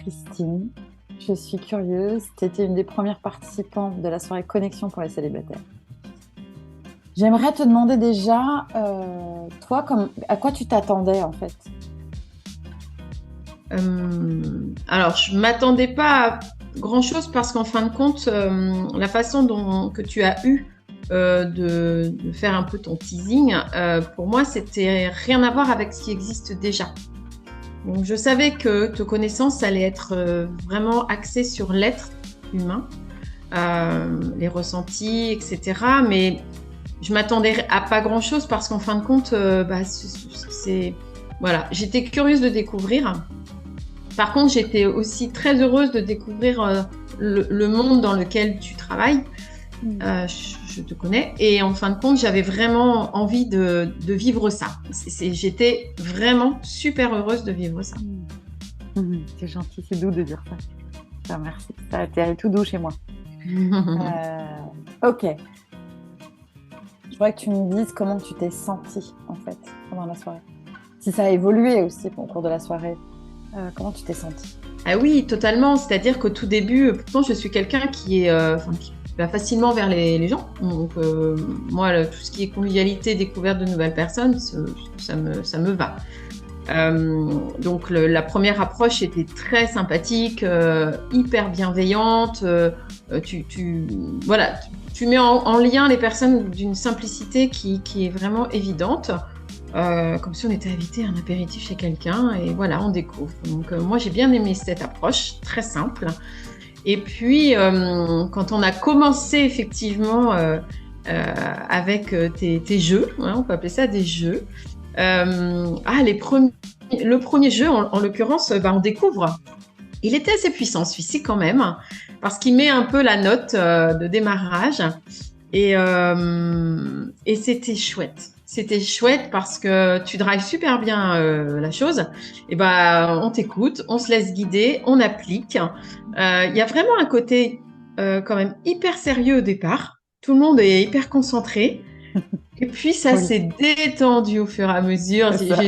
Christine. Je suis curieuse. Tu étais une des premières participantes de la soirée Connexion pour les célibataires. J'aimerais te demander déjà, toi, à quoi tu t'attendais en fait? Alors, je m'attendais pas à grand-chose parce qu'en fin de compte, la façon que tu as eu de faire un peu ton teasing, pour moi, c'était rien à voir avec ce qui existe déjà. Donc, je savais que te connaissance allait être vraiment axée sur l'être humain, les ressentis, etc. Mais je m'attendais à pas grand-chose parce qu'en fin de compte, voilà, j'étais curieuse de découvrir. Par contre, j'étais aussi très heureuse de découvrir le monde dans lequel tu travailles. Mm. Je te connais. Et en fin de compte, j'avais vraiment envie de vivre ça. J'étais vraiment super heureuse de vivre ça. C'est gentil, c'est doux de dire ça. Merci. Ça a atterri tout doux chez moi. Ok. Je voudrais que tu me dises comment tu t'es sentie en fait pendant la soirée. Si ça a évolué aussi au cours de la soirée. Comment tu t'es sentie? Ah oui, totalement. C'est-à-dire qu'au tout début, pourtant, je suis quelqu'un qui va facilement vers les gens. Donc, moi, tout ce qui est convivialité, découverte de nouvelles personnes, ça me va. Donc, la première approche était très sympathique, hyper bienveillante. Voilà, tu mets en lien les personnes d'une simplicité qui est vraiment évidente. Comme si on était invité à un apéritif chez quelqu'un et voilà, on découvre. Donc moi j'ai bien aimé cette approche, très simple. Et puis quand on a commencé effectivement avec tes jeux, hein, on peut appeler ça des jeux. Le premier jeu en l'occurrence, on découvre. Il était assez puissant celui-ci quand même, parce qu'il met un peu la note de démarrage et c'était chouette. C'était chouette parce que tu drives super bien la chose. Et ben, on t'écoute, on se laisse guider, on applique. Il y a vraiment un côté quand même hyper sérieux au départ. Tout le monde est hyper concentré. Et puis ça Oui, s'est détendu au fur et à mesure. c'est ça.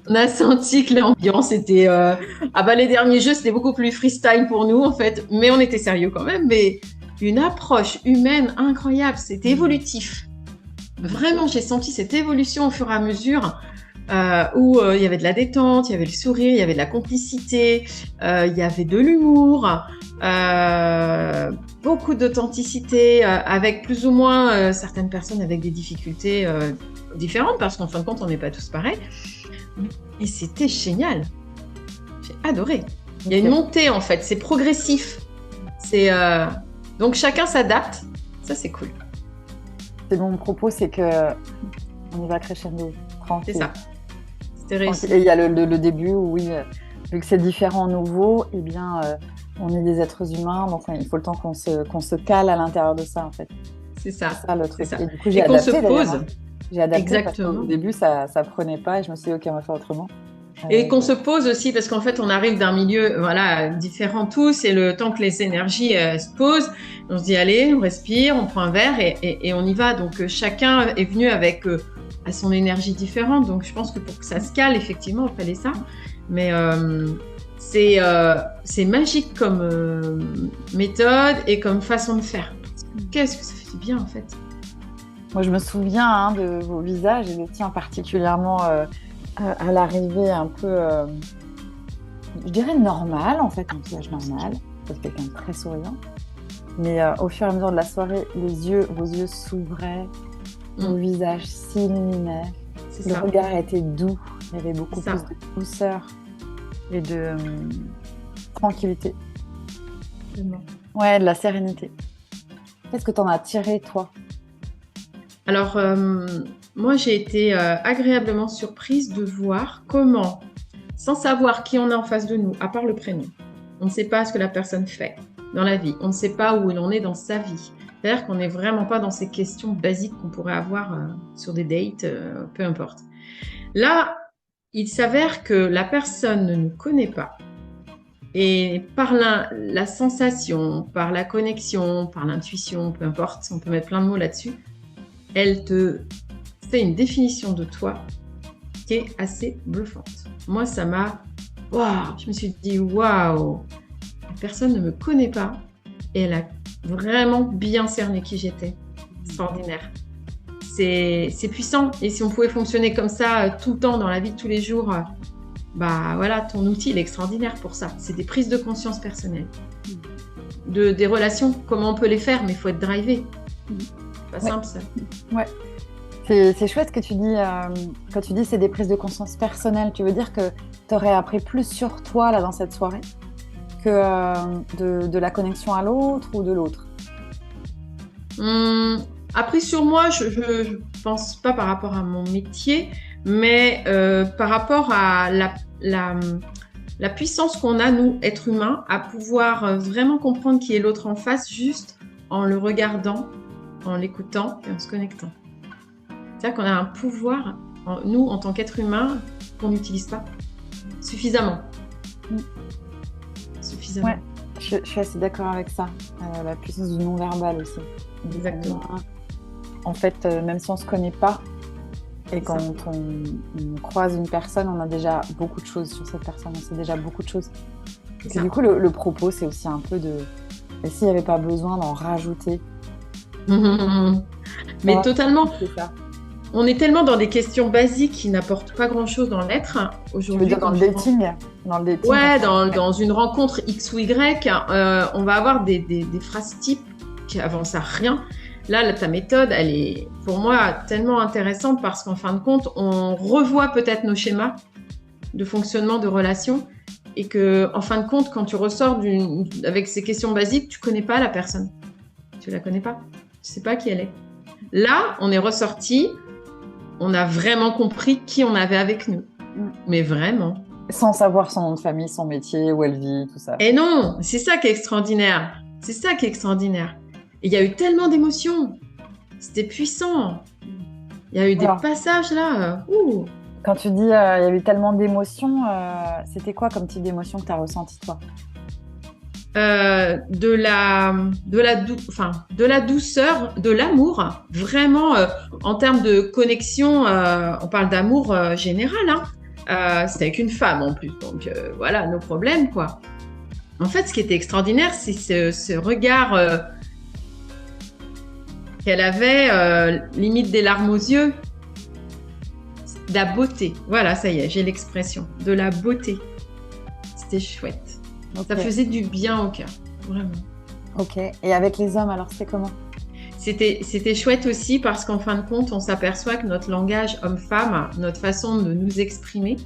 On a senti que l'ambiance était... Ah bah les derniers jeux, c'était beaucoup plus freestyle pour nous en fait. Mais on était sérieux quand même. Mais une approche humaine incroyable. C'était évolutif. Vraiment, j'ai senti cette évolution au fur et à mesure où il y avait de la détente, il y avait le sourire, il y avait de la complicité, il y avait de l'humour, beaucoup d'authenticité, avec plus ou moins certaines personnes avec des difficultés différentes, parce qu'en fin de compte, on n'est pas tous pareils. Et c'était génial. J'ai adoré. Il y a une Ok. montée, en fait. C'est progressif. C'est, donc, chacun s'adapte. Ça, c'est cool. C'est mon propos, c'est que on y va crescendo, C'est tranquille. ça. C'était Tranquille. réussi. Et il y a le début où oui, vu que c'est différent, nouveau, eh bien, on est des êtres humains, donc il faut le temps qu'on se cale à l'intérieur de ça en fait. C'est C'est ça. ça le C'est truc. ça. Et du coup, j'ai Et qu'on se adapté d'ailleurs, pose. hein. J'ai adapté parce qu'au Exactement. début, ça prenait pas et je me suis dit, ok, on va faire autrement. Et qu'on Voilà. se pose aussi, parce qu'en fait, on arrive d'un milieu voilà, différent tous, et le temps que les énergies se posent, on se dit, allez, on respire, on prend un verre et on y va. Donc, chacun est venu avec à son énergie différente. Donc, je pense que pour que ça se cale, effectivement, il fallait ça. Mais c'est magique comme méthode et comme façon de faire. Qu'est-ce que ça fait du bien, en fait. Moi, je me souviens de vos visages et le tien particulièrement à l'arrivée un peu, je dirais normal, en fait, un visage normal, parce que quelqu'un de très souriant. Mais au fur et à mesure de la soirée, vos yeux s'ouvraient, vos Mm, visages s'illuminaient, c'est le ça. regard était doux, il y avait beaucoup C'est plus ça. de douceur et de tranquillité. Ouais, de la sérénité. Qu'est-ce que t'en as tiré, toi? Alors, moi, j'ai été agréablement surprise de voir comment, sans savoir qui on a en face de nous, à part le prénom, on ne sait pas ce que la personne fait dans la vie, on ne sait pas où il en est dans sa vie. C'est-à-dire qu'on n'est vraiment pas dans ces questions basiques qu'on pourrait avoir sur des dates, peu importe. Là, il s'avère que la personne ne nous connaît pas. Et par la sensation, par la connexion, par l'intuition, peu importe, on peut mettre plein de mots là-dessus, elle te fait une définition de toi qui est assez bluffante. Moi, ça m'a waouh, je me suis dit, waouh, la personne ne me connaît pas et elle a vraiment bien cerné qui j'étais. Extraordinaire. C'est puissant. Et si on pouvait fonctionner comme ça tout le temps dans la vie de tous les jours, bah voilà, ton outil il est extraordinaire pour ça. C'est des prises de conscience personnelles. Des relations, comment on peut les faire, mais il faut être drivé. Pas simple ça. Ouais. C'est chouette que tu dis, quand tu dis c'est des prises de conscience personnelles. Tu veux dire que tu aurais appris plus sur toi là, dans cette soirée que de la connexion à l'autre ou de l'autre? Appris sur moi, je pense pas par rapport à mon métier, mais par rapport à la puissance qu'on a, nous, êtres humains, à pouvoir vraiment comprendre qui est l'autre en face, juste en le regardant, en l'écoutant et en se connectant. C'est-à-dire qu'on a un pouvoir, nous, en tant qu'êtres humains, qu'on n'utilise pas suffisamment. Suffisamment. Ouais, je suis assez d'accord avec ça. La puissance du non-verbal aussi. Exactement. En fait, même si on ne se connaît pas, et quand on croise une personne, on a déjà beaucoup de choses sur cette personne, on sait déjà beaucoup de choses. Et du coup, le propos, c'est aussi un peu de... Et s'il n'y avait pas besoin d'en rajouter? Mais totalement. C'est ça. On est tellement dans des questions basiques qui n'apportent pas grand-chose dans l'être. Aujourd'hui, tu veux dire dans le dating? Ouais, dans une rencontre X ou Y, on va avoir des phrases types qui avancent à rien. Là, ta méthode, elle est pour moi tellement intéressante parce qu'en fin de compte, on revoit peut-être nos schémas de fonctionnement de relation et que, en fin de compte, quand tu ressors avec ces questions basiques, tu connais pas la personne. Tu la connais pas. Tu sais pas qui elle est. Là, on est ressorti, on a vraiment compris qui on avait avec nous. Mais vraiment. Sans savoir son nom de famille, son métier, où elle vit, tout ça. Et non, c'est ça qui est extraordinaire. C'est ça qui est extraordinaire. Et il y a eu tellement d'émotions. C'était puissant. Il y a eu des passages là. Quand tu dis il y a eu tellement d'émotions, c'était quoi comme type d'émotion que tu as ressenti toi? De la douceur, de l'amour, vraiment en termes de connexion, on parle d'amour général, hein. C'était avec une femme en plus, donc voilà, nos problèmes quoi. En fait, ce qui était extraordinaire, c'est ce regard qu'elle avait, limite des larmes aux yeux, de la beauté. Voilà, ça y est, j'ai l'expression, de la beauté. C'était chouette. Okay. Ça faisait du bien au cœur, vraiment. Ok. Et avec les hommes, alors c'était comment? C'était chouette aussi parce qu'en fin de compte, on s'aperçoit que notre langage homme-femme, notre façon de nous exprimer,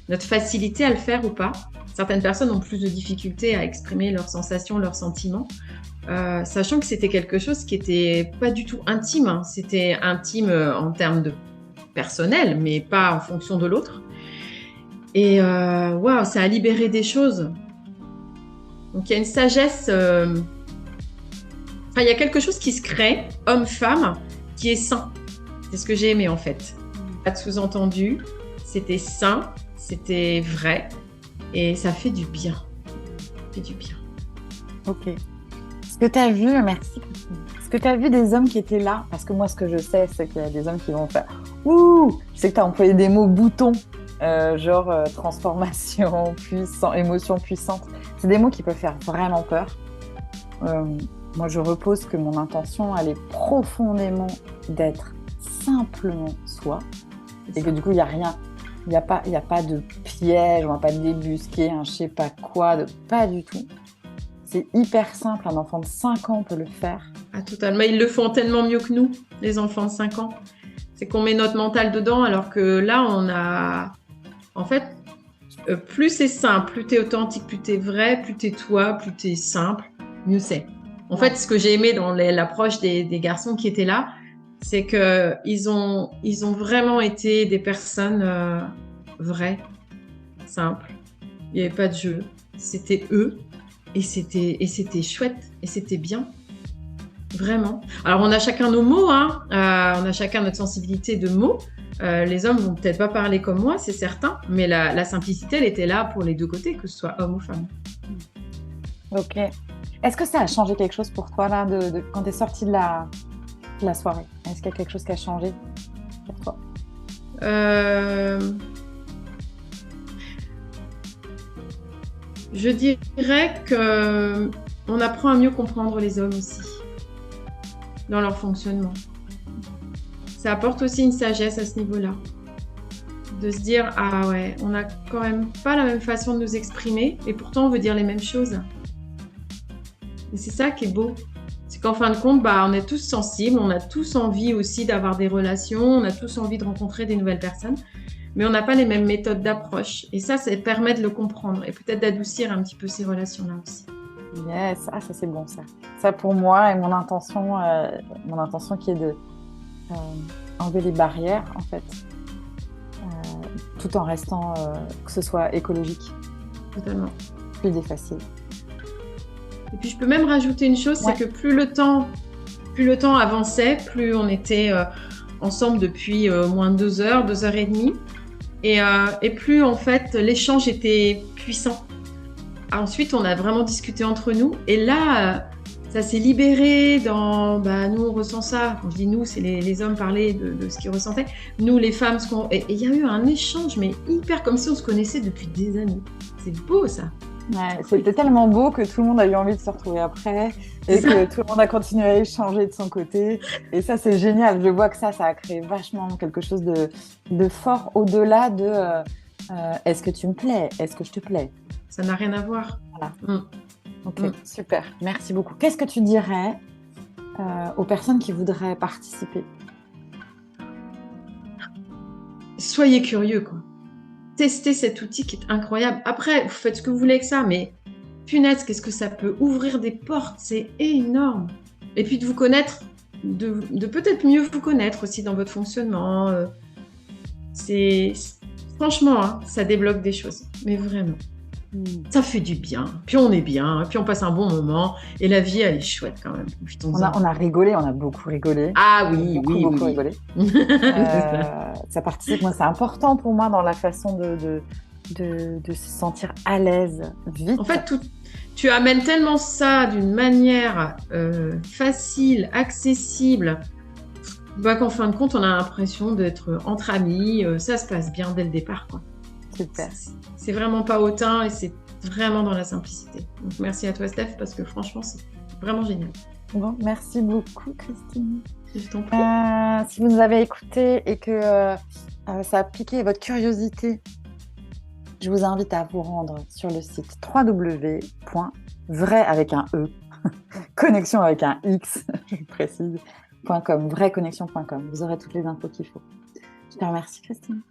notre facilité à le faire ou pas, certaines personnes ont plus de difficultés à exprimer leurs sensations, leurs sentiments, sachant que c'était quelque chose qui n'était pas du tout intime. Hein. C'était intime en termes de personnel, mais pas en fonction de l'autre. Et waouh, ça a libéré des choses. Donc, il y a une sagesse, il y a quelque chose qui se crée, homme-femme, qui est sain. C'est ce que j'ai aimé, en fait. Pas de sous-entendu, c'était sain, c'était vrai, et ça fait du bien. Ça fait du bien. Ok. Ce que tu as vu, merci. Ce que tu as vu des hommes qui étaient là, parce que moi, ce que je sais, c'est qu'il y a des hommes qui vont faire « Ouh !» Je sais que tu as employé des mots boutons, genre transformation, puissant, émotion puissante. C'est des mots qui peuvent faire vraiment peur. Moi, je repose que mon intention, elle est profondément d'être simplement soi. Et que du coup, il n'y a rien. Il n'y a pas de piège, on ne va pas débusquer un je sais pas quoi, pas du tout. C'est hyper simple, un enfant de 5 ans peut le faire. Ah, totalement. Ils le font tellement mieux que nous, les enfants de 5 ans. C'est qu'on met notre mental dedans, alors que là, on a... En fait, plus c'est simple, plus t'es authentique, plus t'es vrai, plus t'es toi, plus t'es simple, mieux c'est. En fait, ce que j'ai aimé dans l'approche des garçons qui étaient là, c'est qu'ils ont vraiment été des personnes vraies, simples. Il n'y avait pas de jeu. C'était eux. Et c'était chouette. Et c'était bien. Vraiment. Alors, on a chacun nos mots. Hein. On a chacun notre sensibilité de mots. Les hommes vont peut-être pas parler comme moi, c'est certain. Mais la simplicité, elle était là pour les deux côtés, que ce soit homme ou femme. Ok. Est-ce que ça a changé quelque chose pour toi, là, quand tu es sortie de la soirée? Est-ce qu'il y a quelque chose qui a changé pour toi? Je dirais que on apprend à mieux comprendre les hommes aussi, dans leur fonctionnement. Ça apporte aussi une sagesse à ce niveau-là. De se dire, ah ouais, on n'a quand même pas la même façon de nous exprimer, et pourtant on veut dire les mêmes choses. Et c'est ça qui est beau. C'est qu'en fin de compte, on est tous sensibles, on a tous envie aussi d'avoir des relations, on a tous envie de rencontrer des nouvelles personnes, mais on n'a pas les mêmes méthodes d'approche. Et ça permet de le comprendre et peut-être d'adoucir un petit peu ces relations-là aussi. Yes, ah, ça c'est bon ça. Ça pour moi et mon intention qui est de enlever les barrières en fait, tout en restant que ce soit écologique. Totalement. Fluide et facile. Et puis je peux même rajouter une chose, c'est que plus le temps avançait, plus on était ensemble depuis moins de 2 heures, 2 heures et demie, et plus en fait l'échange était puissant. Ensuite, on a vraiment discuté entre nous, et là, ça s'est libéré dans, nous on ressent ça. Quand je dis nous, c'est les hommes parlaient de ce qu'ils ressentaient. Nous, les femmes, et il y a eu un échange, mais hyper comme si on se connaissait depuis des années. C'est beau ça. Ouais, c'était tellement beau que tout le monde a eu envie de se retrouver après et que tout le monde a continué à échanger de son côté. Et ça, c'est génial. Je vois que ça a créé vachement quelque chose de fort au-delà de est-ce que tu me plais? Est-ce que je te plais? Ça n'a rien à voir. Voilà. Ok, super. Merci beaucoup. Qu'est-ce que tu dirais aux personnes qui voudraient participer? Soyez curieux, quoi. Testez cet outil qui est incroyable. Après, vous faites ce que vous voulez avec ça, mais punaise, qu'est-ce que ça peut ouvrir des portes, c'est énorme. Et puis de vous connaître, de peut-être mieux vous connaître aussi dans votre fonctionnement. Franchement, ça débloque des choses, mais vraiment. Ça fait du bien, puis on est bien, puis on passe un bon moment, et la vie, elle est chouette quand même. On a rigolé, on a beaucoup rigolé. Ah oui, beaucoup rigolé. Ça participe, moi, c'est important pour moi dans la façon de se sentir à l'aise vite. En fait, tu amènes tellement ça d'une manière facile, accessible, qu'en fin de compte, on a l'impression d'être entre amis, ça se passe bien dès le départ, quoi. Super. C'est vraiment pas hautain et c'est vraiment dans la simplicité. Donc merci à toi Steph parce que franchement c'est vraiment génial. Bon, merci beaucoup Christine. Je t'en prie. Si vous nous avez écouté et que ça a piqué votre curiosité, je vous invite à vous rendre sur le site www.vrai avec un E, connexion avec un X, je précise, .com, vraiconnexion.com. Vous aurez toutes les infos qu'il faut. Je te remercie Christine.